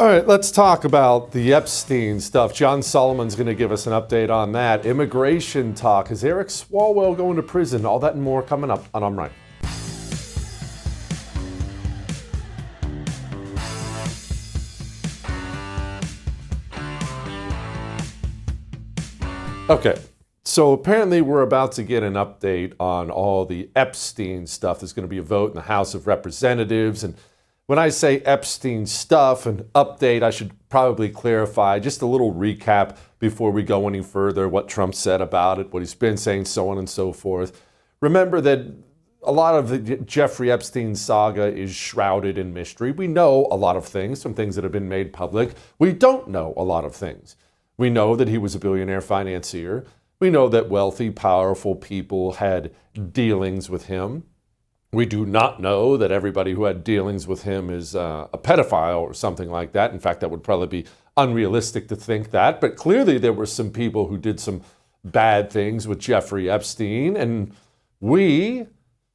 All right, let's talk about the Epstein stuff. John Solomon's going to give us an update on that. Immigration talk. Is Eric Swalwell going to prison? All that and more coming up on I'm Right. Okay, so apparently we're about to get an update on all the Epstein stuff. There's going to be a vote in the House of Representatives, and when I say Epstein stuff and update, I should probably clarify just a little recap before we go any further, what Trump said about it, what he's been saying, so on and so forth. Remember that a lot of the Jeffrey Epstein saga is shrouded in mystery. We know a lot of things, some things that have been made public. We don't know a lot of things. We know that he was a billionaire financier. We know that wealthy, powerful people had dealings with him. We do not know that everybody who had dealings with him is a pedophile or something like that. In fact, that would probably be unrealistic to think that. But clearly there were some people who did some bad things with Jeffrey Epstein. And we,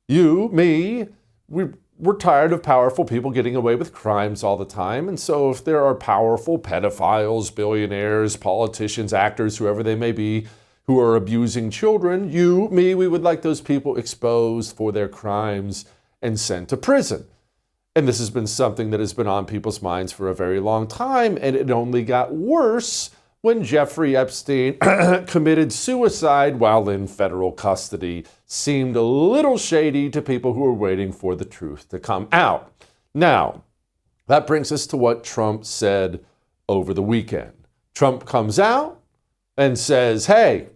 you, me, we're tired of powerful people getting away with crimes all the time. And so if there are powerful pedophiles, billionaires, politicians, actors, whoever they may be, who are abusing children, you, me, we would like those people exposed for their crimes and sent to prison. And this has been something that has been on people's minds for a very long time, and it only got worse when Jeffrey Epstein committed suicide while in federal custody. Seemed a little shady to people who were waiting for the truth to come out. Now, that brings us to what Trump said over the weekend. Trump comes out and says, hey,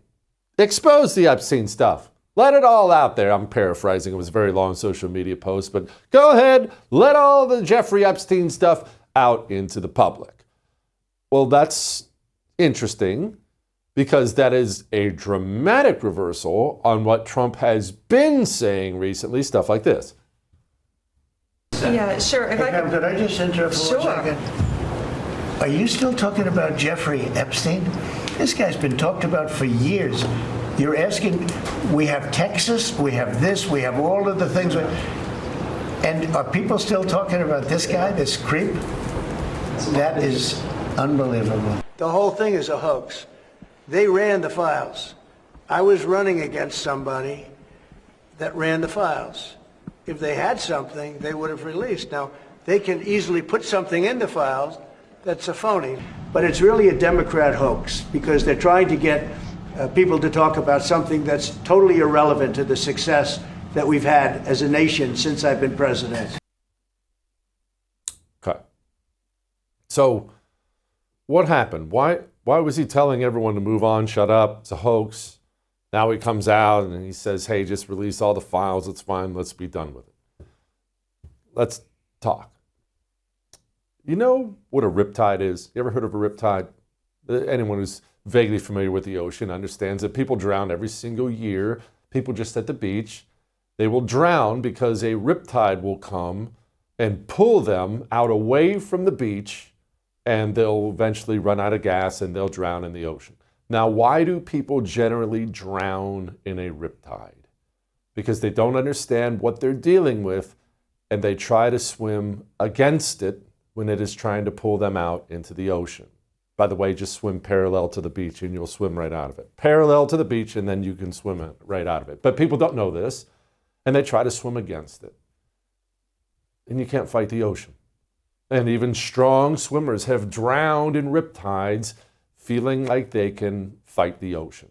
expose the Epstein stuff. Let it all out there. I'm paraphrasing. It was a very long social media post, but go ahead, let all the Jeffrey Epstein stuff out into the public. Well, that's interesting because that is a dramatic reversal on what Trump has been saying recently, stuff like this. Yeah, sure. If Could I just interrupt for 1 second? Are you still talking about Jeffrey Epstein? This guy's been talked about for years. You're asking, we have Texas, we have this, we have all of the things. And are people still talking about this guy, this creep? That is unbelievable. The whole thing is a hoax. They ran the files. I was running against somebody that ran the files. If they had something, they would have released. Now, they can easily put something in the files that's a phony. But it's really a Democrat hoax because they're trying to get people to talk about something that's totally irrelevant to the success that we've had as a nation since I've been president. Okay. So what happened? Why was he telling everyone to move on, shut up, it's a hoax? Now he comes out and he says, hey, just release all the files, it's fine, let's be done with it. Let's talk. You know what a riptide is? You ever heard of a riptide? Anyone who's vaguely familiar with the ocean understands that people drown every single year. People just at the beach, they will drown because a riptide will come and pull them out away from the beach, and they'll eventually run out of gas and they'll drown in the ocean. Now, why do people generally drown in a riptide? Because they don't understand what they're dealing with and they try to swim against it when it is trying to pull them out into the ocean. By the way, just swim parallel to the beach and you'll swim right out of it. Parallel to the beach and then you can swim right out of it. But people don't know this and they try to swim against it. And you can't fight the ocean. And even strong swimmers have drowned in riptides feeling like they can fight the ocean.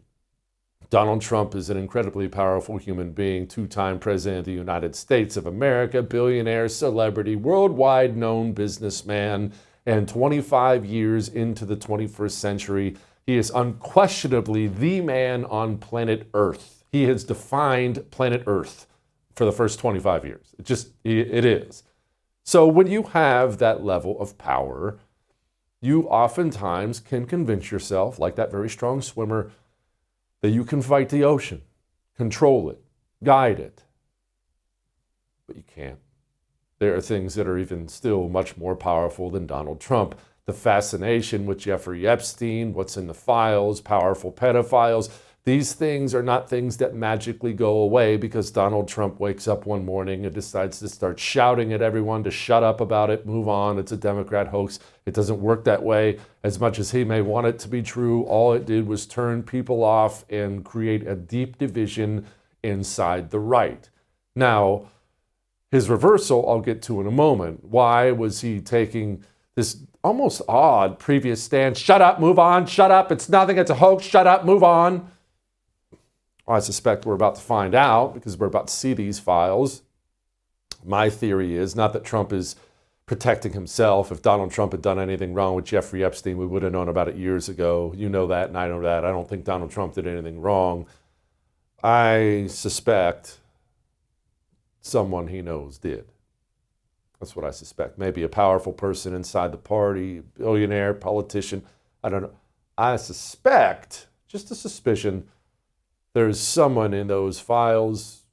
Donald Trump is an incredibly powerful human being, two-time president of the United States of America, billionaire, celebrity, worldwide known businessman, and 25 years into the 21st century, he is unquestionably the man on planet Earth. He has defined planet Earth for the first 25 years. It is. So when you have that level of power, you oftentimes can convince yourself, like that very strong swimmer, that you can fight the ocean, control it, guide it. But you can't. There are things that are even still much more powerful than Donald Trump. The fascination with Jeffrey Epstein, what's in the files, powerful pedophiles, These things are not things that magically go away because Donald Trump wakes up one morning and decides to start shouting at everyone to shut up about it, move on, it's a Democrat hoax. It doesn't work that way. As much as he may want it to be true, all it did was turn people off and create a deep division inside the right. Now, his reversal, I'll get to in a moment. Why was he taking this almost odd previous stance? Shut up, move on, shut up, it's nothing, it's a hoax, shut up, move on. I suspect we're about to find out because we're about to see these files. My theory is not that Trump is protecting himself. If Donald Trump had done anything wrong with Jeffrey Epstein, we would have known about it years ago. You know that and I know that. I don't think Donald Trump did anything wrong. I suspect someone he knows did. That's what I suspect. Maybe a powerful person inside the party, billionaire, politician. I don't know. I suspect, just a suspicion, there's someone in those files,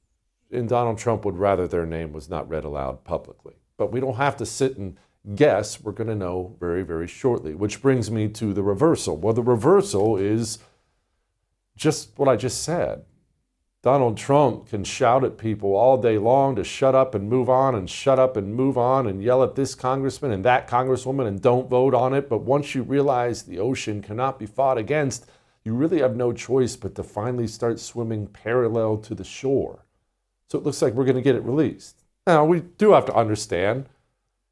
and Donald Trump would rather their name was not read aloud publicly. But we don't have to sit and guess. We're going to know very, very shortly, which brings me to the reversal. Well, the reversal is just what I just said. Donald Trump can shout at people all day long to shut up and move on and shut up and move on and yell at this congressman and that congresswoman and don't vote on it. But once you realize the ocean cannot be fought against, you really have no choice but to finally start swimming parallel to the shore. So it looks like we're going to get it released. Now, we do have to understand,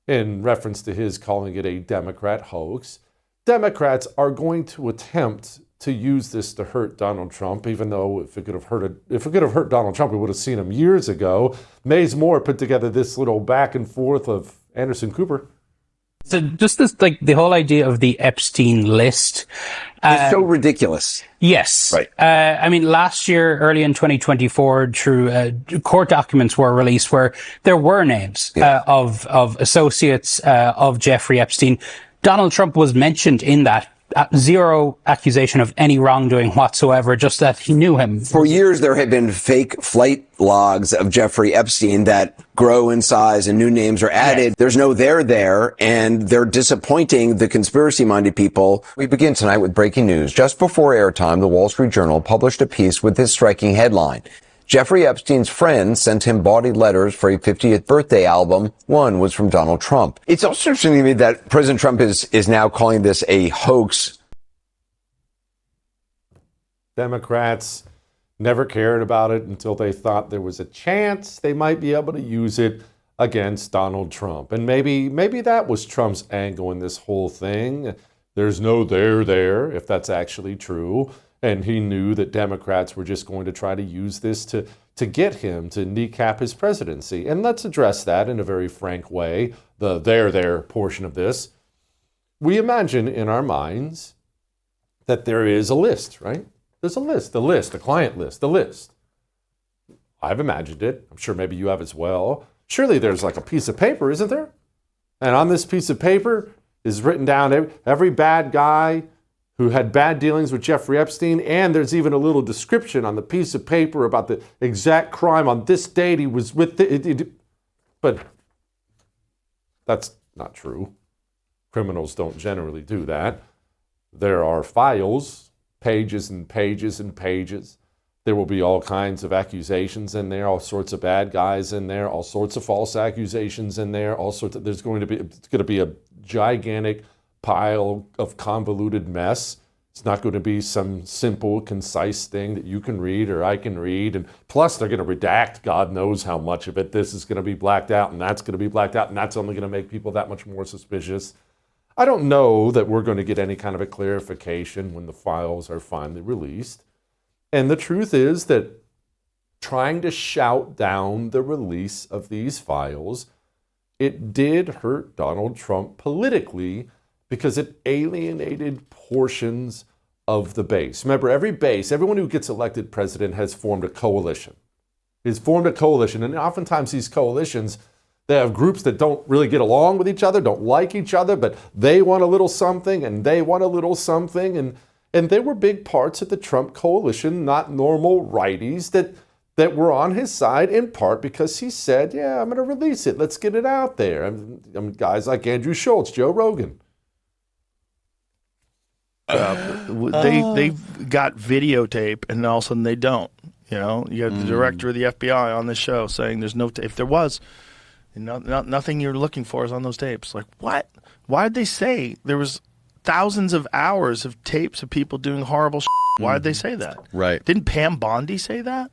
in reference to his calling it a Democrat hoax, Democrats are going to attempt to use this to hurt Donald Trump, even though if it could have hurt Donald Trump, we would have seen him years ago. Mays Moore put together this little back and forth of Anderson Cooper. So just this, like the whole idea of the Epstein list. It's so ridiculous. Yes. Right. I mean, last year, early in 2024, court documents were released where there were names of associates of Jeffrey Epstein. Donald Trump was mentioned in that. Zero accusation of any wrongdoing whatsoever, just that he knew him. For years, there had been fake flight logs of Jeffrey Epstein that grow in size and new names are added. Yes. There's no there, and they're disappointing the conspiracy-minded people. We begin tonight with breaking news. Just before airtime, the Wall Street Journal published a piece with this striking headline. Jeffrey Epstein's friends sent him bawdy letters for a 50th birthday album. One was from Donald Trump. It's also interesting to me that President Trump is now calling this a hoax. Democrats never cared about it until they thought there was a chance they might be able to use it against Donald Trump. And maybe that was Trump's angle in this whole thing. There's no there, if that's actually true. And he knew that Democrats were just going to try to use this to get him to kneecap his presidency. And let's address that in a very frank way, the there portion of this. We imagine in our minds that there is a list, right? There's a list, a client list, a list. I've imagined it. I'm sure maybe you have as well. Surely there's like a piece of paper, isn't there? And on this piece of paper is written down every bad guy who had bad dealings with Jeffrey Epstein, and there's even a little description on the piece of paper about the exact crime on this date he was with. But that's not true. Criminals don't generally do that. There are files, pages and pages and pages. There will be all kinds of accusations in there, all sorts of bad guys in there, all sorts of false accusations in there, it's going to be a gigantic pile of convoluted mess. It's not going to be some simple, concise thing that you can read or I can read. And plus, they're going to redact God knows how much of it. This is going to be blacked out, and that's going to be blacked out, and that's only going to make people that much more suspicious. I don't know that we're going to get any kind of a clarification when the files are finally released. And the truth is that trying to shout down the release of these files, it did hurt Donald Trump politically, because it alienated portions of the base. Remember, everyone who gets elected president has formed a coalition. He's formed a coalition, and oftentimes these coalitions, they have groups that don't really get along with each other, don't like each other, but they want a little something, and they want a little something, and there were big parts of the Trump coalition, not normal righties, that were on his side, in part because he said, yeah, I'm going to release it. Let's get it out there. I mean, guys like Andrew Schultz, Joe Rogan. They've got videotape, and all of a sudden they don't. You know, you have the director of the FBI on this show saying there's no if there was, nothing you're looking for is on those tapes. Like, what? Why did they say there was thousands of hours of tapes of people doing horrible shit? Why did they say that? Right. Didn't Pam Bondi say that?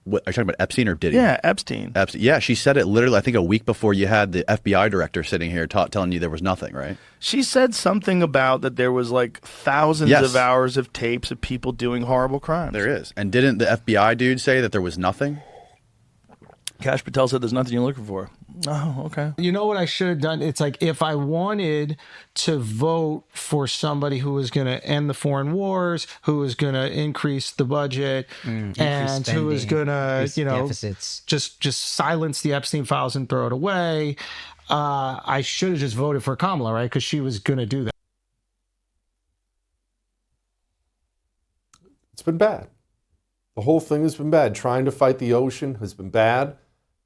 What, are you talking about Epstein or did he? Yeah, Epstein. Epstein. Yeah, she said it literally, I think, a week before you had the FBI director sitting here telling you there was nothing, right? She said something about that there was like thousands of hours of tapes of people doing horrible crimes. There is. And didn't the FBI dude say that there was nothing? Kash Patel said there's nothing you're looking for. Oh, okay. You know what I should have done? It's like if I wanted to vote for somebody who was going to end the foreign wars, who was going to increase the budget, and who was going to, just silence the Epstein files and throw it away, I should have just voted for Kamala, right? Because she was going to do that. It's been bad. The whole thing has been bad. Trying to fight the ocean has been bad.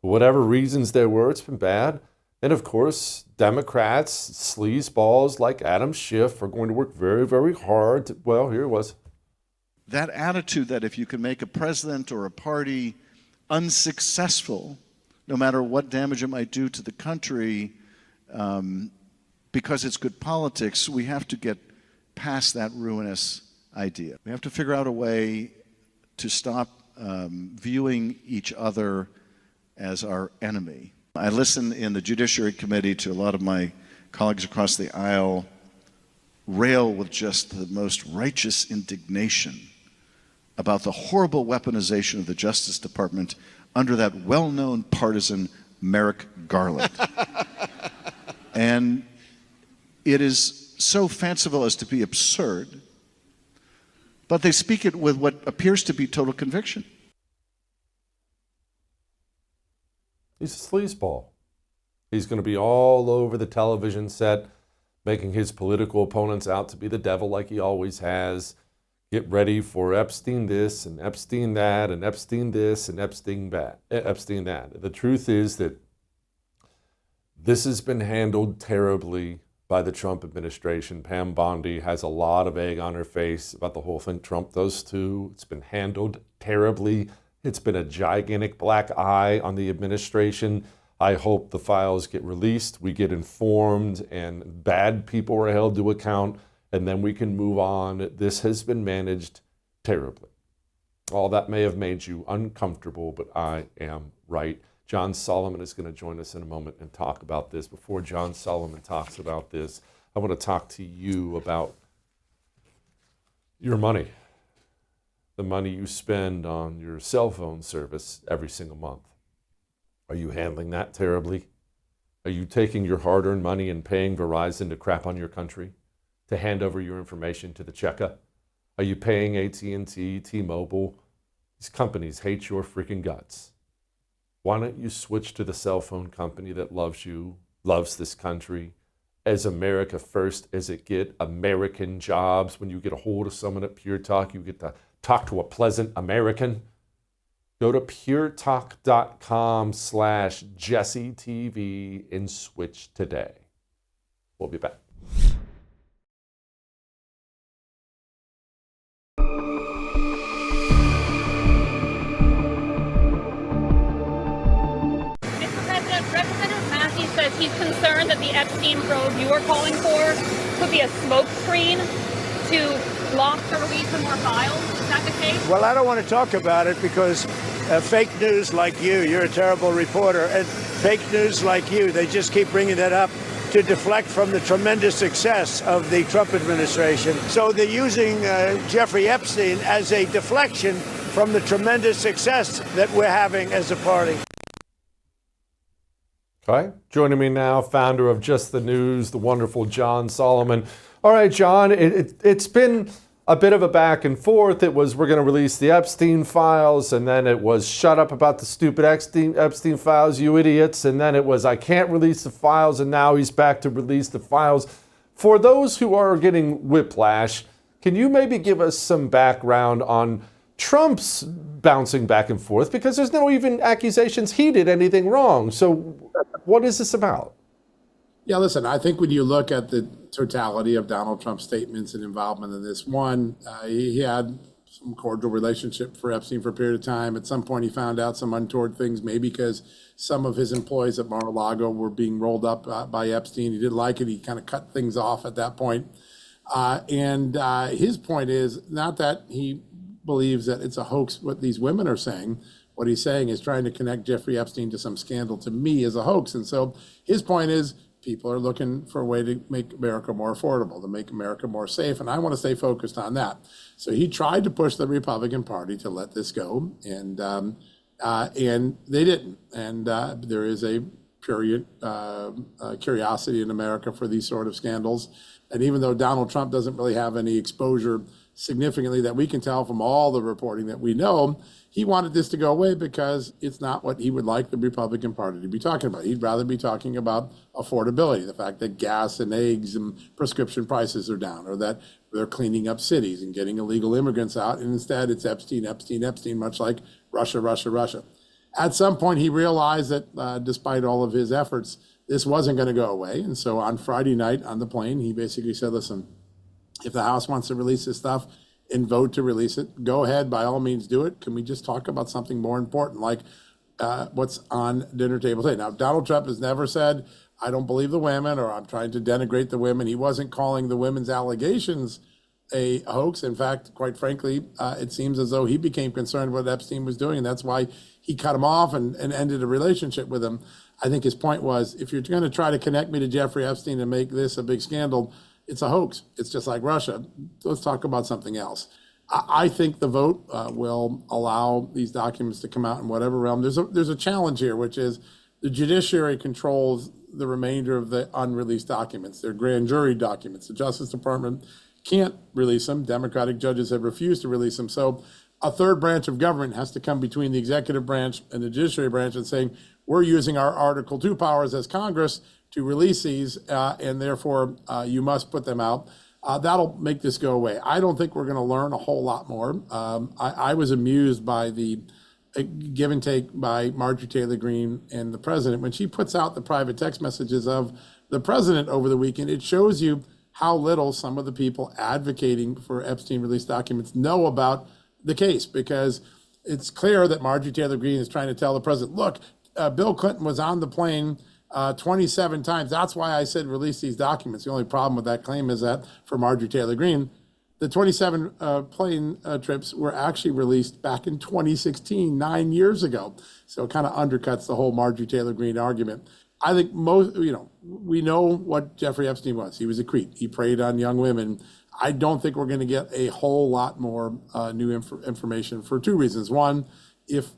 For whatever reasons there were, it's been bad. And of course, Democrats, sleazeballs like Adam Schiff are going to work very, very hard. Well, here it was. That attitude that if you can make a president or a party unsuccessful, no matter what damage it might do to the country, because it's good politics, we have to get past that ruinous idea. We have to figure out a way to stop viewing each other as our enemy. I listen in the Judiciary Committee to a lot of my colleagues across the aisle rail with just the most righteous indignation about the horrible weaponization of the Justice Department under that well-known partisan Merrick Garland. And it is so fanciful as to be absurd, but they speak it with what appears to be total conviction. He's a sleazeball. He's going to be all over the television set, making his political opponents out to be the devil like he always has. Get ready for Epstein this and Epstein that and Epstein this and Epstein that. The truth is that this has been handled terribly by the Trump administration. Pam Bondi has a lot of egg on her face about the whole thing. Trump does too. It's been handled terribly. It's been a gigantic black eye on the administration. I hope the files get released, we get informed, and bad people are held to account, and then we can move on. This has been managed terribly. All that may have made you uncomfortable, but I am right. John Solomon is going to join us in a moment and talk about this. Before John Solomon talks about this, I want to talk to you about your money. The money you spend on your cell phone service every single month. Are you handling that terribly? Are you taking your hard-earned money and paying Verizon to crap on your country, to hand over your information to the Cheka? Are you paying AT&T, T-Mobile? These companies hate your freaking guts. Why don't you switch to the cell phone company that loves you, loves this country, as America first as it get, American jobs. When you get a hold of someone at Pure Talk, you get to talk to a pleasant American. Go to puretalk.com/JesseTV and switch today. We'll be back. Mr. President, Representative Massey says he's concerned that the Epstein probe you are calling for could be a smokescreen to block the release of more files. Is that the case? Well, I don't want to talk about it because fake news like you're a terrible reporter, and fake news like you, they just keep bringing that up to deflect from the tremendous success of the Trump administration. So they're using Jeffrey Epstein as a deflection from the tremendous success that we're having as a party. Okay, joining me now, founder of Just the News, the wonderful John Solomon. All right, John, it's been a bit of a back and forth. It was, we're going to release the Epstein files, and then it was, shut up about the stupid Epstein files, you idiots. And then it was, I can't release the files, and now he's back to release the files. For those who are getting whiplash, can you maybe give us some background on Trump's bouncing back and forth? Because there's no even accusations he did anything wrong. So what is this about? Yeah, listen, I think when you look at the totality of Donald Trump's statements and involvement in this, one, he had some cordial relationship for Epstein for a period of time. At some point, he found out some untoward things, maybe because some of his employees at Mar-a-Lago were being rolled up by Epstein. He didn't like it. He kind of cut things off at that point. And his point is not that he believes that it's a hoax what these women are saying. What he's saying is trying to connect Jeffrey Epstein to some scandal to me as a hoax. And so his point is people are looking for a way to make America more affordable, to make America more safe. And I want to stay focused on that. So he tried to push the Republican Party to let this go. And they didn't. And there is a curiosity in America for these sort of scandals. And even though Donald Trump doesn't really have any exposure significantly that we can tell from all the reporting that we know, he wanted this to go away because it's not what he would like the Republican Party to be talking about. He'd rather be talking about affordability, the fact that gas and eggs and prescription prices are down, or that they're cleaning up cities and getting illegal immigrants out. And instead, it's Epstein, Epstein, Epstein, much like Russia, Russia, Russia. At some point, he realized that despite all of his efforts, this wasn't going to go away. And so on Friday night on the plane, he basically said, listen, if the House wants to release this stuff and vote to release it, go ahead, by all means do it. Can we just talk about something more important, like what's on dinner table today? Now, Donald Trump has never said, I don't believe the women, or I'm trying to denigrate the women. He wasn't calling the women's allegations a hoax. In fact, quite frankly, it seems as though he became concerned with what Epstein was doing, and that's why he cut him off and ended a relationship with him. I think his point was, if you're going to try to connect me to Jeffrey Epstein and make this a big scandal, it's a hoax. It's just like Russia. Let's talk about something else. I think the vote will allow these documents to come out in whatever realm. There's a challenge here, which is the judiciary controls the remainder of the unreleased documents. They're grand jury documents. The Justice Department can't release them. Democratic judges have refused to release them. So a third branch of government has to come between the executive branch and the judiciary branch and saying, we're using our Article 2 powers as Congress to release these, and therefore you must put them out. That'll make this go away. I don't think we're going to learn a whole lot more. I was amused by the give and take by Marjorie Taylor Greene and the president. When she puts out the private text messages of the president over the weekend, it shows you how little some of the people advocating for Epstein release documents know about the case, because it's clear that Marjorie Taylor Greene is trying to tell the president, look, Bill Clinton was on the plane 27 times. That's why I said release these documents. The only problem with that claim is that for Marjorie Taylor Greene, the 27 plane trips were actually released back in 2016, 9 years ago. So it kind of undercuts the whole Marjorie Taylor Greene argument. I think we know what Jeffrey Epstein was. He was a creep. He preyed on young women. I don't think we're going to get a whole lot more new information for two reasons. One, if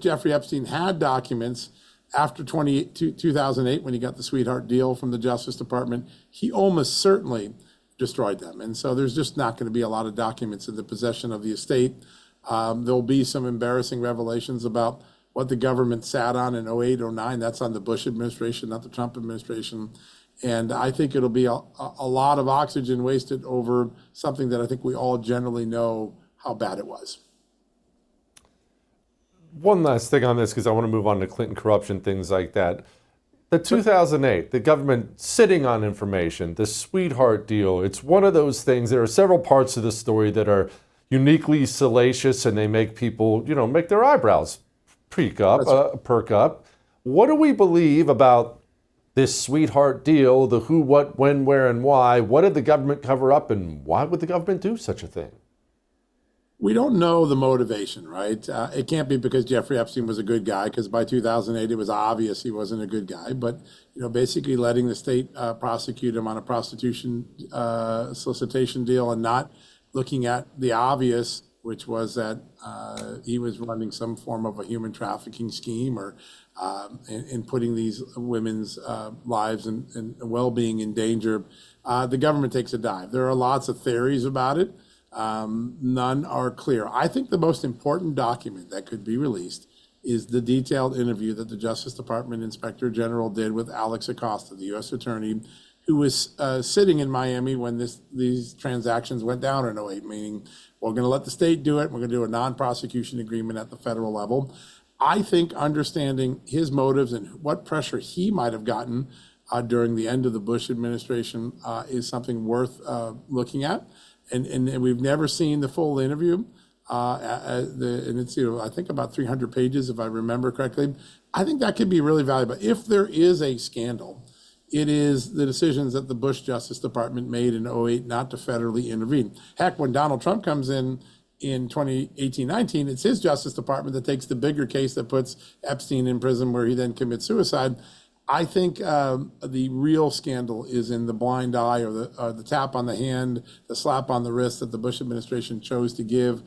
Jeffrey Epstein had documents after 2008, when he got the sweetheart deal from the Justice Department, he almost certainly destroyed them. And so there's just not going to be a lot of documents in the possession of the estate. There'll be some embarrassing revelations about what the government sat on in 08, 09. That's on the Bush administration, not the Trump administration. And I think it'll be a lot of oxygen wasted over something that I think we all generally know how bad it was. One last thing on this, because I want to move on to Clinton corruption, things like that. The 2008, the government sitting on information, the sweetheart deal, it's one of those things. There are several parts of the story that are uniquely salacious, and they make people, make their eyebrows perk up. What do we believe about this sweetheart deal, the who, what, when, where, and why? What did the government cover up, and why would the government do such a thing? We don't know the motivation, right? It can't be because Jeffrey Epstein was a good guy, because by 2008, it was obvious he wasn't a good guy. But, basically letting the state prosecute him on a prostitution solicitation deal and not looking at the obvious, which was that he was running some form of a human trafficking scheme or in putting these women's lives and well-being in danger. The government takes a dive. There are lots of theories about it. None are clear. I think the most important document that could be released is the detailed interview that the Justice Department Inspector General did with Alex Acosta, the U.S. Attorney, who was sitting in Miami when these transactions went down in 08, meaning we're going to let the state do it. We're going to do a non-prosecution agreement at the federal level. I think understanding his motives and what pressure he might have gotten during the end of the Bush administration is something worth looking at. And we've never seen the full interview. And it's, I think about 300 pages, if I remember correctly. I think that could be really valuable. If there is a scandal, it is the decisions that the Bush Justice Department made in 2008 not to federally intervene. Heck, when Donald Trump comes in 2018-19, it's his Justice Department that takes the bigger case that puts Epstein in prison, where he then commits suicide. I think the real scandal is in the blind eye, or the tap on the hand, the slap on the wrist that the Bush administration chose to give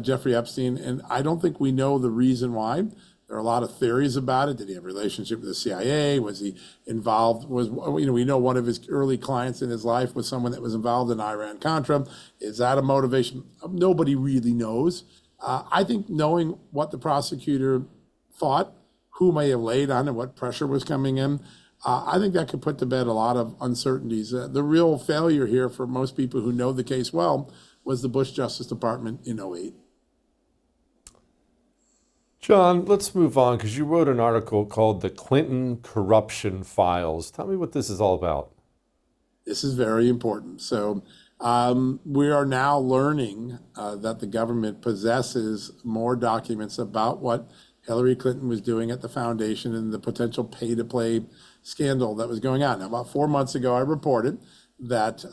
Jeffrey Epstein. And I don't think we know the reason why. There are a lot of theories about it. Did he have a relationship with the CIA? Was he involved? We know one of his early clients in his life was someone that was involved in Iran-Contra. Is that a motivation? Nobody really knows. I think knowing what the prosecutor thought, who may have laid on and what pressure was coming in, I think that could put to bed a lot of uncertainties. The real failure here for most people who know the case well was the Bush Justice Department in 2008. John, let's move on, because you wrote an article called The Clinton Corruption Files. Tell me what this is all about. This is very important. So we are now learning that the government possesses more documents about what Hillary Clinton was doing at the foundation and the potential pay-to-play scandal that was going on. Now, about 4 months ago, I reported that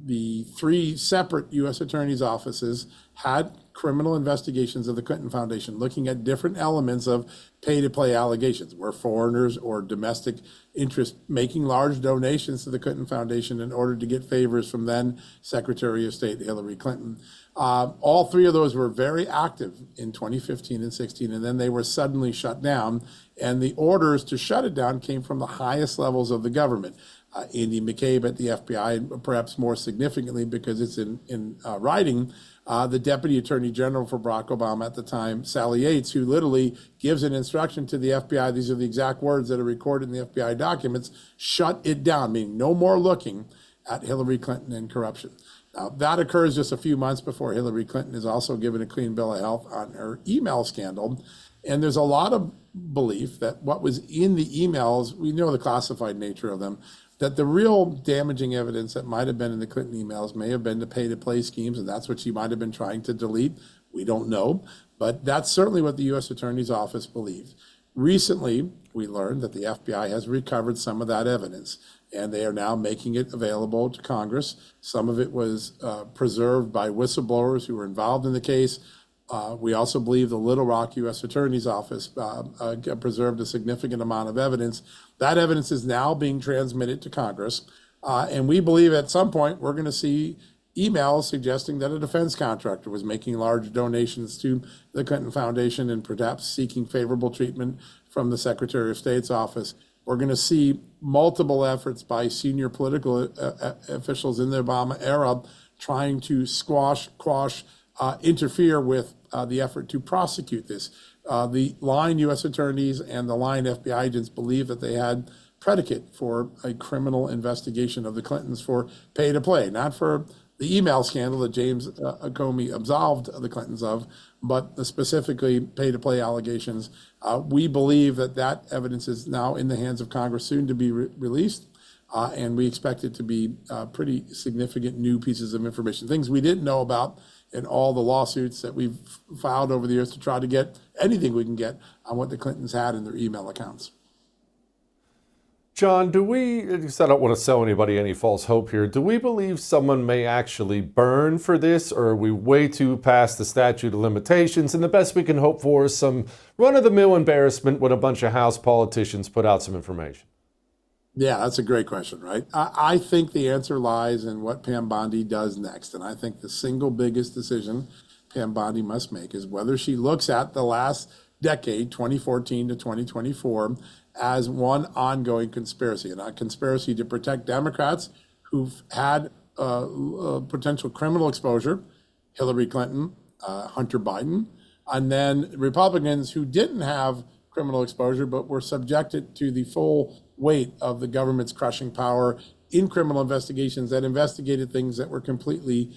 the 3 separate U.S. attorneys' offices had criminal investigations of the Clinton Foundation looking at different elements of pay-to-play allegations, where foreigners or domestic interests making large donations to the Clinton Foundation in order to get favors from then Secretary of State Hillary Clinton. All 3 of those were very active in 2015 and 16, and then they were suddenly shut down. And the orders to shut it down came from the highest levels of the government. Andy McCabe at the FBI, and perhaps more significantly because it's in writing, the Deputy Attorney General for Barack Obama at the time, Sally Yates, who literally gives an instruction to the FBI, these are the exact words that are recorded in the FBI documents, shut it down, meaning no more looking at Hillary Clinton and corruption. Now, that occurs just a few months before Hillary Clinton is also given a clean bill of health on her email scandal. And there's a lot of belief that what was in the emails, we know the classified nature of them, that the real damaging evidence that might have been in the Clinton emails may have been the pay-to-play schemes, and that's what she might have been trying to delete. We don't know, but that's certainly what the U.S. Attorney's Office believed. Recently, we learned that the FBI has recovered some of that evidence, and they are now making it available to Congress. Some of it was preserved by whistleblowers who were involved in the case. We also believe the Little Rock U.S. Attorney's Office preserved a significant amount of evidence. That evidence is now being transmitted to Congress. And we believe at some point we're going to see emails suggesting that a defense contractor was making large donations to the Clinton Foundation and perhaps seeking favorable treatment from the Secretary of State's office. We're going to see multiple efforts by senior political officials in the Obama era trying to quash, interfere with the effort to prosecute this. The line U.S. attorneys and the line FBI agents believe that they had predicate for a criminal investigation of the Clintons for pay to play, not for the email scandal that James Comey absolved the Clintons of, but specifically pay to play allegations. We believe that that evidence is now in the hands of Congress, soon to be released. And we expect it to be pretty significant new pieces of information, things we didn't know about in all the lawsuits that we've filed over the years to try to get anything we can get on what the Clintons had in their email accounts. John, because I don't want to sell anybody any false hope here, do we believe someone may actually burn for this, or are we way too past the statute of limitations and the best we can hope for is some run-of-the-mill embarrassment when a bunch of House politicians put out some information? Yeah, that's a great question, right? I think the answer lies in what Pam Bondi does next. And I think the single biggest decision Pam Bondi must make is whether she looks at the last decade, 2014 to 2024, as one ongoing conspiracy, and a conspiracy to protect Democrats who've had potential criminal exposure, Hillary Clinton, Hunter Biden, and then Republicans who didn't have criminal exposure but were subjected to the full weight of the government's crushing power in criminal investigations that investigated things that were completely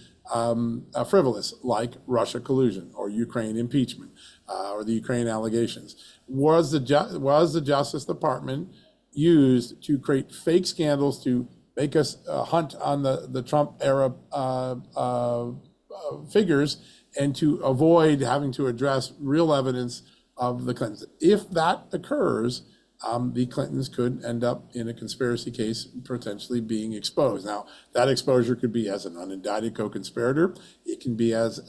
frivolous, like Russia collusion or Ukraine impeachment or the Ukraine allegations. Was the Justice Department used to create fake scandals to make us hunt on the Trump era figures and to avoid having to address real evidence of the Clintons. If that occurs, the Clintons could end up in a conspiracy case potentially being exposed. Now, that exposure could be as an unindicted co-conspirator. It can be as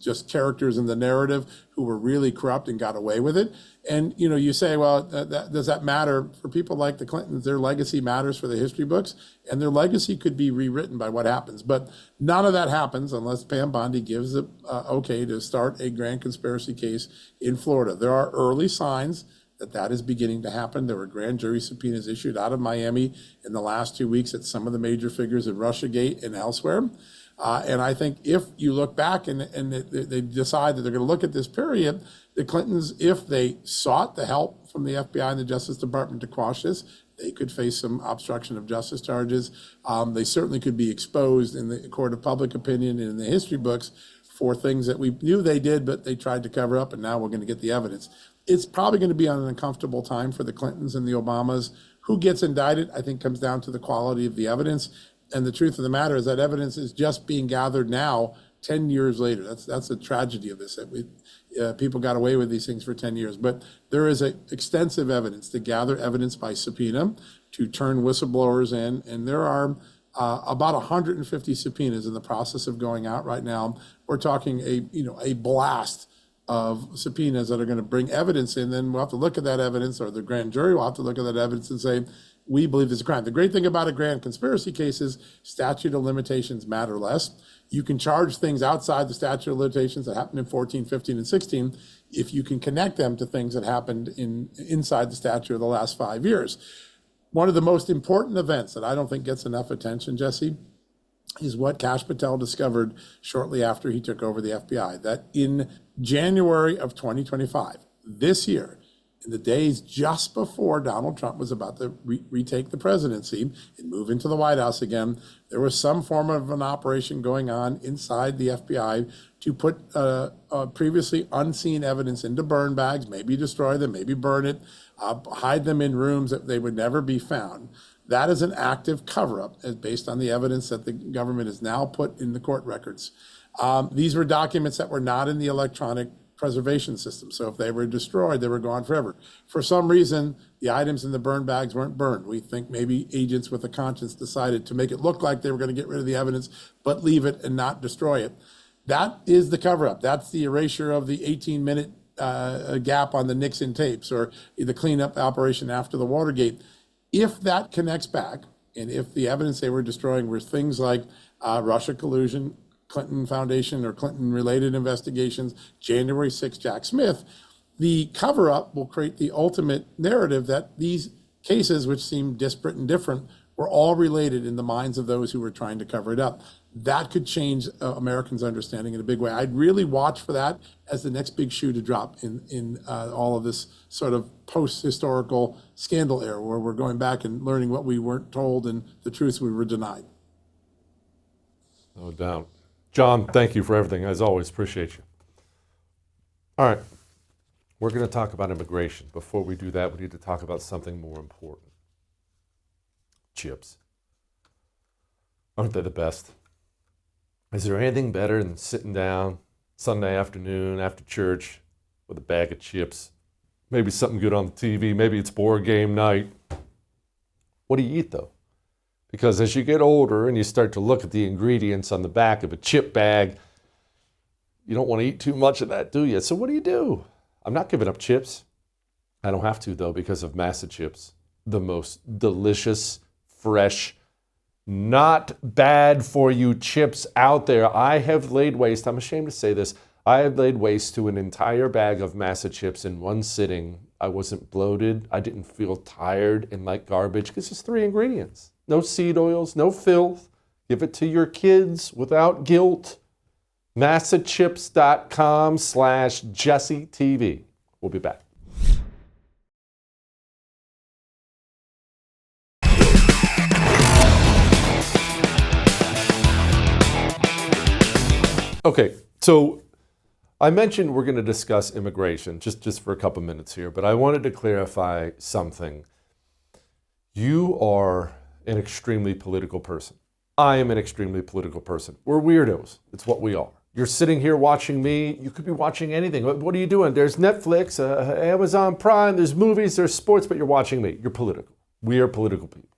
just characters in the narrative who were really corrupt and got away with it. And, you say, well, does that matter? For people like the Clintons, their legacy matters for the history books, and their legacy could be rewritten by what happens. But none of that happens unless Pam Bondi gives the okay to start a grand conspiracy case in Florida. There are early signs that is beginning to happen. There were grand jury subpoenas issued out of Miami in the last 2 weeks at some of the major figures in Russiagate and elsewhere. And I think if you look back and they decide that they're going to look at this period, the Clintons, if they sought the help from the FBI and the Justice Department to quash this, they could face some obstruction of justice charges. They certainly could be exposed in the court of public opinion and in the history books for things that we knew they did, but they tried to cover up, and now we're going to get the evidence. It's probably going to be an uncomfortable time for the Clintons and the Obamas. Who gets indicted, I think, comes down to the quality of the evidence. And the truth of the matter is that evidence is just being gathered now, 10 years later. That's the tragedy of this. That people got away with these things for 10 years. But there is extensive evidence to gather evidence by subpoena, to turn whistleblowers in. And there are about 150 subpoenas in the process of going out right now. We're talking a blast of subpoenas that are going to bring evidence in. Then we'll have to look at that evidence, or the grand jury will have to look at that evidence and say, we believe there's a crime. The great thing about a grand conspiracy case is statute of limitations matter less. You can charge things outside the statute of limitations that happened in 14, 15, and 16 if you can connect them to things that happened inside the statute of the last 5 years. One of the most important events that I don't think gets enough attention, Jesse, is what Kash Patel discovered shortly after he took over the FBI, that in January of 2025, this year, in the days just before Donald Trump was about to retake the presidency and move into the White House again, there was some form of an operation going on inside the FBI to put previously unseen evidence into burn bags, maybe destroy them, maybe burn it, hide them in rooms that they would never be found. That is an active cover-up based on the evidence that the government has now put in the court records. These were documents that were not in the electronic preservation system. So if they were destroyed, they were gone forever. For some reason, the items in the burn bags weren't burned. We think maybe agents with a conscience decided to make it look like they were going to get rid of the evidence, but leave it and not destroy it. That is the cover-up. That's the erasure of the 18-minute gap on the Nixon tapes, or the cleanup operation after the Watergate. If that connects back, and if the evidence they were destroying were things like Russia collusion, Clinton Foundation or Clinton-related investigations, January 6, Jack Smith, the cover-up will create the ultimate narrative that these cases, which seem disparate and different, were all related in the minds of those who were trying to cover it up. That could change Americans' understanding in a big way. I'd really watch for that as the next big shoe to drop in all of this sort of post-historical scandal era, where we're going back and learning what we weren't told and the truths we were denied. No doubt. John, thank you for everything. As always, appreciate you. All right. We're going to talk about immigration. Before we do that, we need to talk about something more important. Chips. Aren't they the best? Is there anything better than sitting down Sunday afternoon after church with a bag of chips? Maybe something good on the TV. Maybe it's board game night. What do you eat, though? Because as you get older and you start to look at the ingredients on the back of a chip bag, you don't want to eat too much of that, do you? So what do? I'm not giving up chips. I don't have to, though, because of Massa Chips. The most delicious, fresh, not bad for you chips out there. I have laid waste, I'm ashamed to say this, I have laid waste to an entire bag of Massa Chips in one sitting. I wasn't bloated. I didn't feel tired and like garbage because it's 3 ingredients. No seed oils, no filth. Give it to your kids without guilt. massachips.com/JesseTV. We'll be back. Okay, so I mentioned we're going to discuss immigration just for a couple minutes here, but I wanted to clarify something. You are an extremely political person. I am an extremely political person. We're weirdos. It's what we are. You're sitting here watching me. You could be watching anything. What are you doing? There's Netflix, Amazon Prime, there's movies, there's sports, but you're watching me. You're political. We are political people.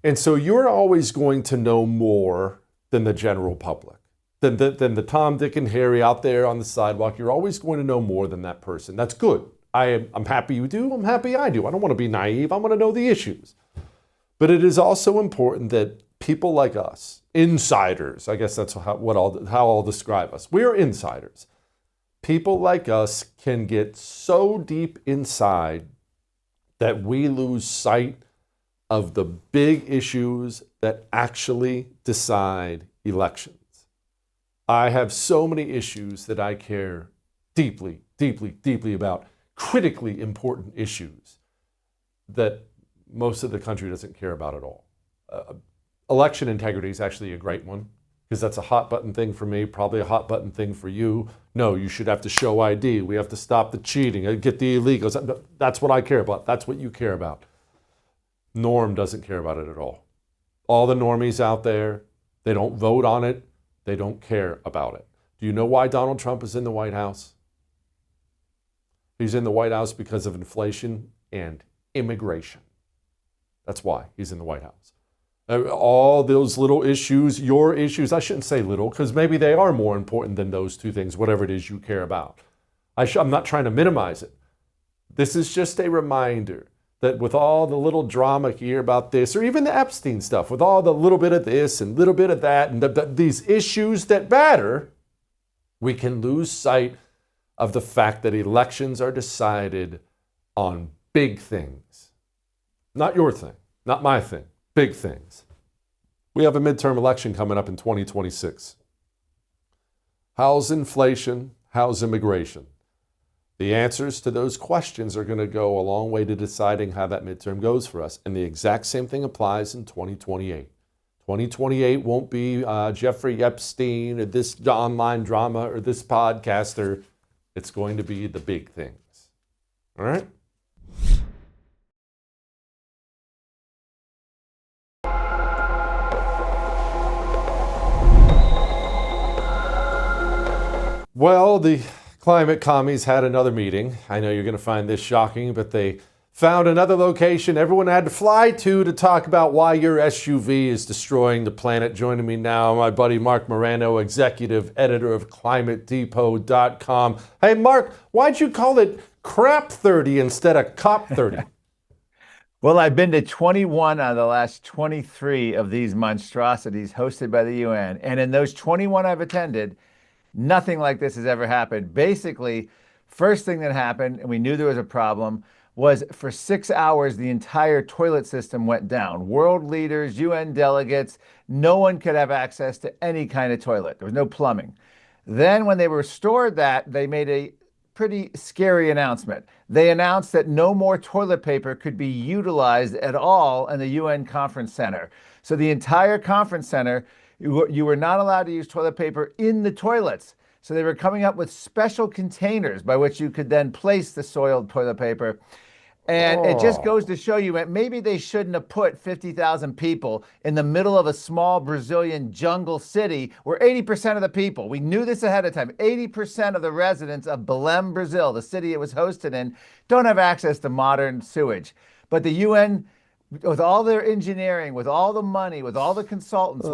And so you're always going to know more than the general public, than the Tom, Dick, and Harry out there on the sidewalk. You're always going to know more than that person. That's good. I'm happy you do. I'm happy I do. I don't want to be naive. I want to know the issues. But it is also important that people like us, insiders, I guess that's how I'll describe us. We are insiders. People like us can get so deep inside that we lose sight of the big issues that actually decide elections. I have so many issues that I care deeply, deeply, deeply about, critically important issues that most of the country doesn't care about at all. Election integrity is actually a great one because that's a hot button thing for me, probably a hot button thing for you. No, you should have to show ID. We have to stop the cheating, get the illegals. That's what I care about. That's what you care about. Norm doesn't care about it at all. All the normies out there, they don't vote on it. They don't care about it. Do you know why Donald Trump is in the White House? He's in the White House because of inflation and immigration. That's why he's in the White House. All those little issues, your issues, I shouldn't say little, because maybe they are more important than those two things, whatever it is you care about. I'm not trying to minimize it. This is just a reminder that with all the little drama here about this, or even the Epstein stuff, with all the little bit of this and little bit of that, and these issues that matter, we can lose sight of the fact that elections are decided on big things. Not your thing, not my thing, big things. We have a midterm election coming up in 2026. How's inflation? How's immigration? The answers to those questions are going to go a long way to deciding how that midterm goes for us. And the exact same thing applies in 2028. 2028 won't be Jeffrey Epstein or this online drama or this podcaster. It's going to be the big things. All right? Well, the climate commies had another meeting. I know you're going to find this shocking, but they found another location everyone had to fly to talk about why your SUV is destroying the planet. Joining me now, my buddy Marc Morano, executive editor of ClimateDepot.com. Hey, Marc, why'd you call it Crap 30 instead of Cop 30? Well, I've been to 21 out of the last 23 of these monstrosities hosted by the UN. And in those 21 I've attended, nothing like this has ever happened. Basically, first thing that happened, and we knew there was a problem, was for 6 hours, the entire toilet system went down. World leaders, UN delegates, no one could have access to any kind of toilet. There was no plumbing. Then when they restored that, they made a pretty scary announcement. They announced that no more toilet paper could be utilized at all in the UN conference center. So the entire conference center, you were not allowed to use toilet paper in the toilets. So they were coming up with special containers by which you could then place the soiled toilet paper. And it just goes to show you, maybe they shouldn't have put 50,000 people in the middle of a small Brazilian jungle city where 80% of the people, we knew this ahead of time, 80% of the residents of Belém, Brazil, the city it was hosted in, don't have access to modern sewage. But the UN, with all their engineering, with all the money, with all the consultants,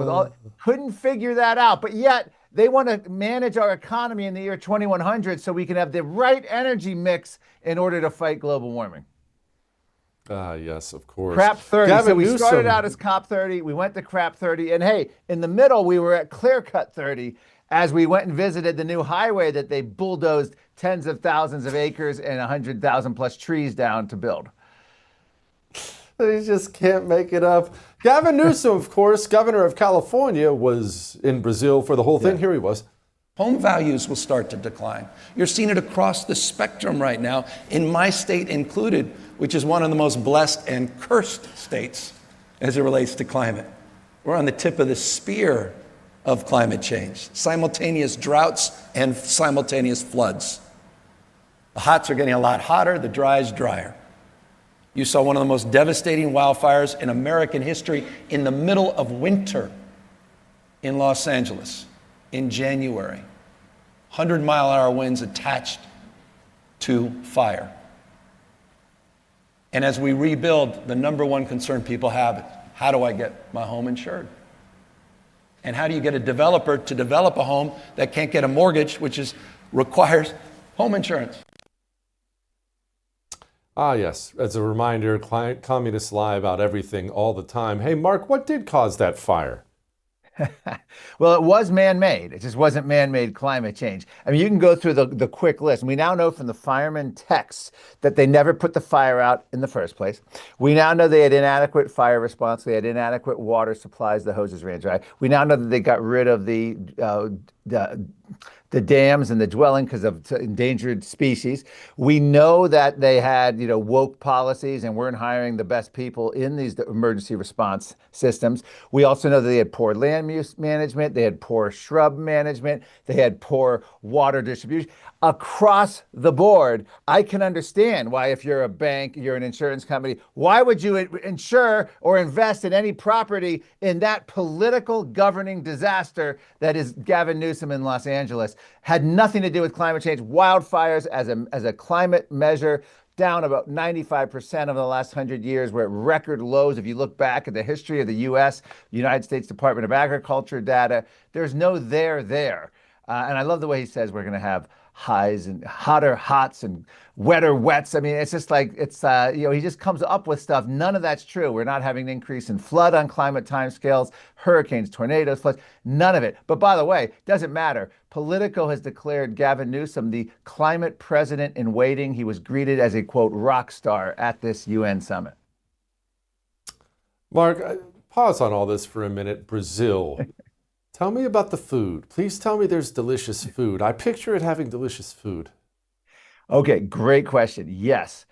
couldn't figure that out. But yet they want to manage our economy in the year 2100 so we can have the right energy mix in order to fight global warming. Yes, of course. Crap 30. Gavin So we Newsom started out as Cop 30. We went to Crap 30. And hey, in the middle, we were at Clear Cut 30 as we went and visited the new highway that they bulldozed tens of thousands of acres and 100,000 plus trees down to build. They just can't make it up. Gavin Newsom, of course, governor of California, was in Brazil for the whole thing. Here he was. Home values will start to decline. You're seeing it across the spectrum right now, in my state included, which is one of the most blessed and cursed states as it relates to climate. We're on the tip of the spear of climate change, simultaneous droughts and simultaneous floods. The hots are getting a lot hotter, the dries drier. You saw one of the most devastating wildfires in American history in the middle of winter in Los Angeles in January. 100-mile-an-hour winds attached to fire. And as we rebuild, the number one concern people have is, how do I get my home insured? And how do you get a developer to develop a home that can't get a mortgage, which requires home insurance? Ah, yes. As a reminder, communists lie about everything all the time. Hey, Mark, what did cause that fire? Well, it was man-made. It just wasn't man-made climate change. I mean, you can go through the quick list. We now know from the firemen texts that they never put the fire out in the first place. We now know they had inadequate fire response. They had inadequate water supplies. The hoses ran dry. We now know that they got rid of the dams and the dwelling because of endangered species. We know that they had, woke policies and weren't hiring the best people in these emergency response systems. We also know that they had poor land use management, they had poor shrub management, they had poor water distribution. Across the board, I can understand why, if you're a bank, you're an insurance company, why would you insure or invest in any property in that political governing disaster that is Gavin Newsom in Los Angeles? Had nothing to do with climate change. Wildfires as a climate measure, down about 95% over the last 100 years. We're at record lows. If you look back at the history of the U.S., United States Department of Agriculture data, there's no there. And I love the way he says we're going to have highs and hotter hots and wetter wets. I mean, it's just like, he just comes up with stuff. None of that's true. We're not having an increase in flood on climate timescales, hurricanes, tornadoes, floods, none of it. But by the way, doesn't matter. Politico has declared Gavin Newsom the climate president in waiting. He was greeted as a, quote, rock star at this UN summit. Mark, pause on all this for a minute. Brazil. Tell me about the food. Please tell me there's delicious food. I picture it having delicious food. Okay, great question. Yes,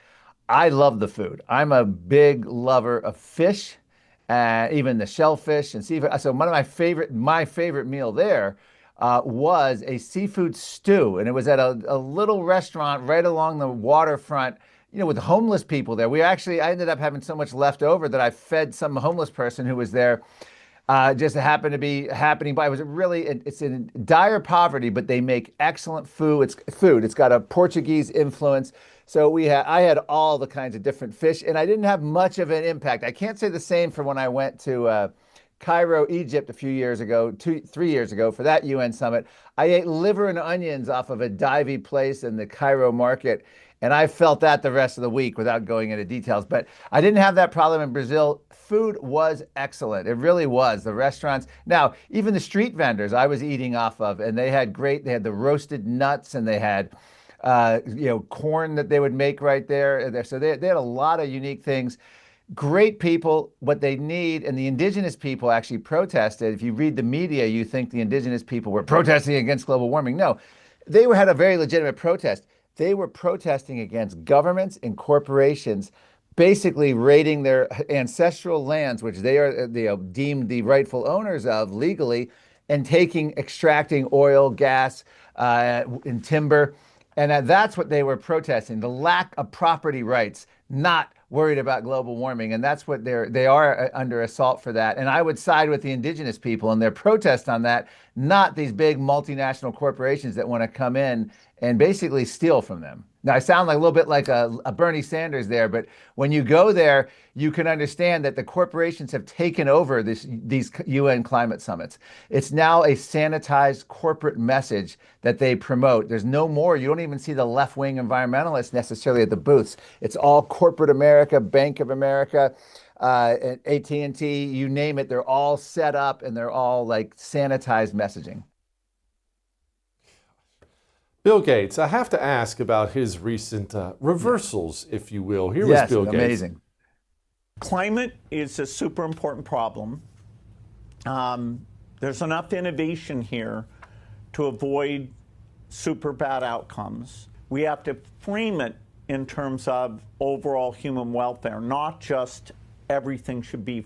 I love the food. I'm a big lover of fish, even the shellfish and seafood. So one of my favorite meal there was a seafood stew, and it was at a little restaurant right along the waterfront, with homeless people there. I ended up having so much left over that I fed some homeless person who was there. Just happened to be happening by. It's in dire poverty, but they make excellent food. It's got a Portuguese influence. So I had all the kinds of different fish, and I didn't have much of an impact. I can't say the same for when I went to Cairo, Egypt 3 years ago for that UN summit. I ate liver and onions off of a divey place in the Cairo market, and I felt that the rest of the week without going into details. But I didn't have that problem in Brazil. Food was excellent. It really was. The restaurants, now even the street vendors I was eating off of, and they had the roasted nuts, and they had corn that they would make right there. So they had a lot of unique things. Great people. What they need, and the indigenous people actually protested. If you read the media, you think the indigenous people were protesting against global warming. No, they had a very legitimate protest. They were protesting against governments and corporations basically raiding their ancestral lands, which they are deemed the rightful owners of legally, and extracting oil, gas, and timber. And that's what they were protesting, the lack of property rights, not worried about global warming. And that's what they are under assault for that. And I would side with the indigenous people and their protest on that, not these big multinational corporations that want to come in and basically steal from them. Now, I sound like a little bit like a Bernie Sanders there, but when you go there, you can understand that the corporations have taken over these UN climate summits. It's now a sanitized corporate message that they promote. There's no more. You don't even see the left-wing environmentalists necessarily at the booths. It's all corporate America, Bank of America, AT&T, you name it. They're all set up, and they're all like sanitized messaging. Bill Gates, I have to ask about his recent reversals, if you will. Here was Bill Gates. Amazing. Climate is a super important problem. There's enough innovation here to avoid super bad outcomes. We have to frame it in terms of overall human welfare, not just everything should be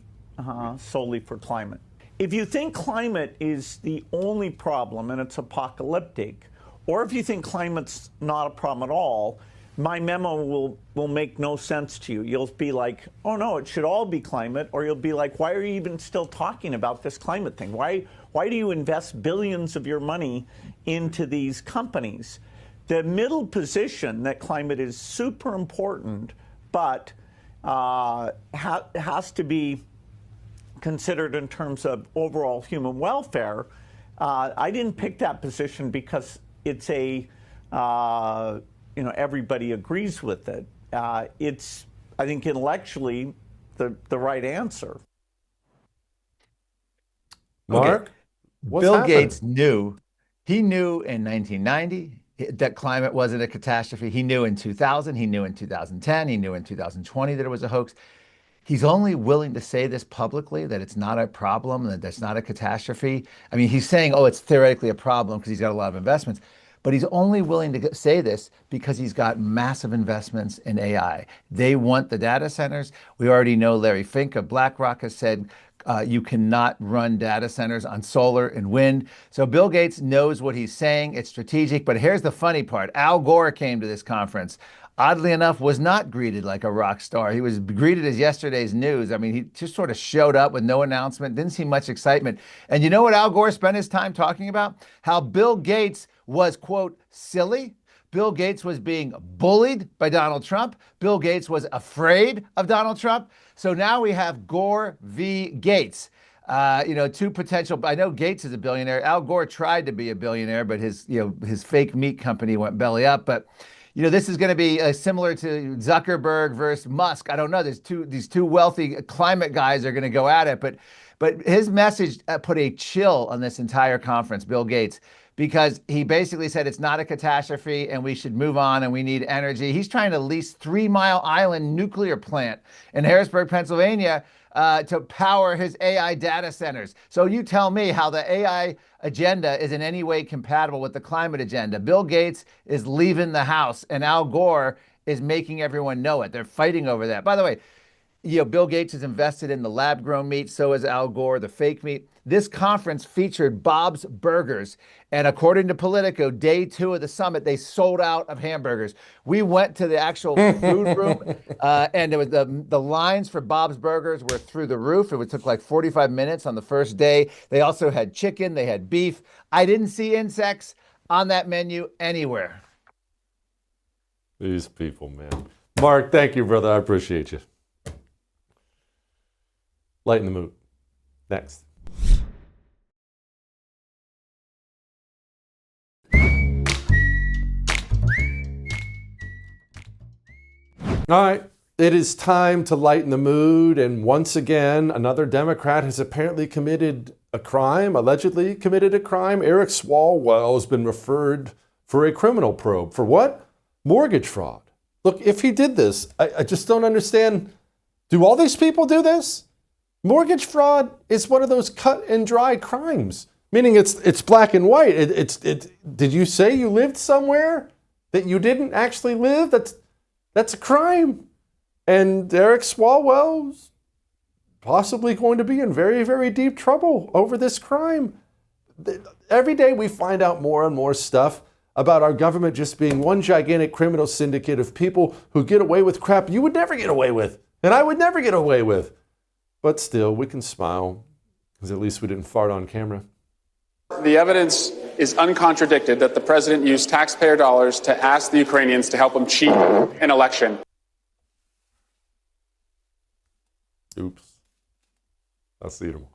solely for climate. if you think climate is the only problem and it's apocalyptic, or if you think climate's not a problem at all, my memo will make no sense to you. You'll be like, oh no, it should all be climate, or you'll be like, why are you even still talking about this climate thing? Why do you invest billions of your money into these companies? The middle position, that climate is super important, but has to be considered in terms of overall human welfare. I didn't pick that position because it's everybody agrees with it. It's, I think, intellectually the right answer. Mark? Okay. What's Bill happening? Gates knew. He knew in 1990 that climate wasn't a catastrophe. He knew in 2000. He knew in 2010. He knew in 2020 that it was a hoax. He's only willing to say this publicly, that it's not a problem, that that's not a catastrophe. I mean, he's saying, oh, it's theoretically a problem because he's got a lot of investments. But he's only willing to say this because he's got massive investments in AI. They want the data centers. We already know Larry Fink of BlackRock has said you cannot run data centers on solar and wind. So Bill Gates knows what he's saying. It's strategic. But here's the funny part. Al Gore came to this conference. Oddly enough, was not greeted like a rock star. He was greeted as yesterday's news. I mean, he just sort of showed up with no announcement, didn't see much excitement. And you know what Al Gore spent his time talking about? How Bill Gates was, quote, silly. Bill Gates was being bullied by Donald Trump. Bill Gates was afraid of Donald Trump. So now we have Gore v. Gates. Two potential. I know Gates is a billionaire. Al Gore tried to be a billionaire, but his fake meat company went belly up. But this is going to be similar to Zuckerberg versus Musk. I don't know. These two wealthy climate guys are going to go at it. But his message put a chill on this entire conference, Bill Gates, because he basically said it's not a catastrophe and we should move on and we need energy. He's trying to lease 3 Mile Island nuclear plant in Harrisburg, Pennsylvania, to power his AI data centers. So you tell me how the AI agenda is in any way compatible with the climate agenda. Bill Gates is leaving the house and Al Gore is making everyone know it. They're fighting over that. By the way, Bill Gates is invested in the lab-grown meat. So is Al Gore, the fake meat. This conference featured Bob's Burgers. And according to Politico, day 2 of the summit, they sold out of hamburgers. We went to the actual food room, and it was the lines for Bob's Burgers were through the roof. It took like 45 minutes on the first day. They also had chicken. They had beef. I didn't see insects on that menu anywhere. These people, man. Mark, thank you, brother. I appreciate you. Lighten the mood. Next. All right, it is time to lighten the mood, and once again, another Democrat has apparently committed a crime, allegedly committed a crime. Eric Swalwell has been referred for a criminal probe. For what? Mortgage fraud. Look, if he did this, I just don't understand. Do all these people do this? Mortgage fraud is one of those cut and dry crimes, meaning it's black and white. Did you say you lived somewhere that you didn't actually live? That's a crime. And Eric Swalwell's possibly going to be in very, very deep trouble over this crime. Every day we find out more and more stuff about our government just being one gigantic criminal syndicate of people who get away with crap you would never get away with, and I would never get away with. But still, we can smile, because at least we didn't fart on camera. The evidence is uncontradicted that the president used taxpayer dollars to ask the Ukrainians to help him cheat an election. Oops. I'll see you tomorrow.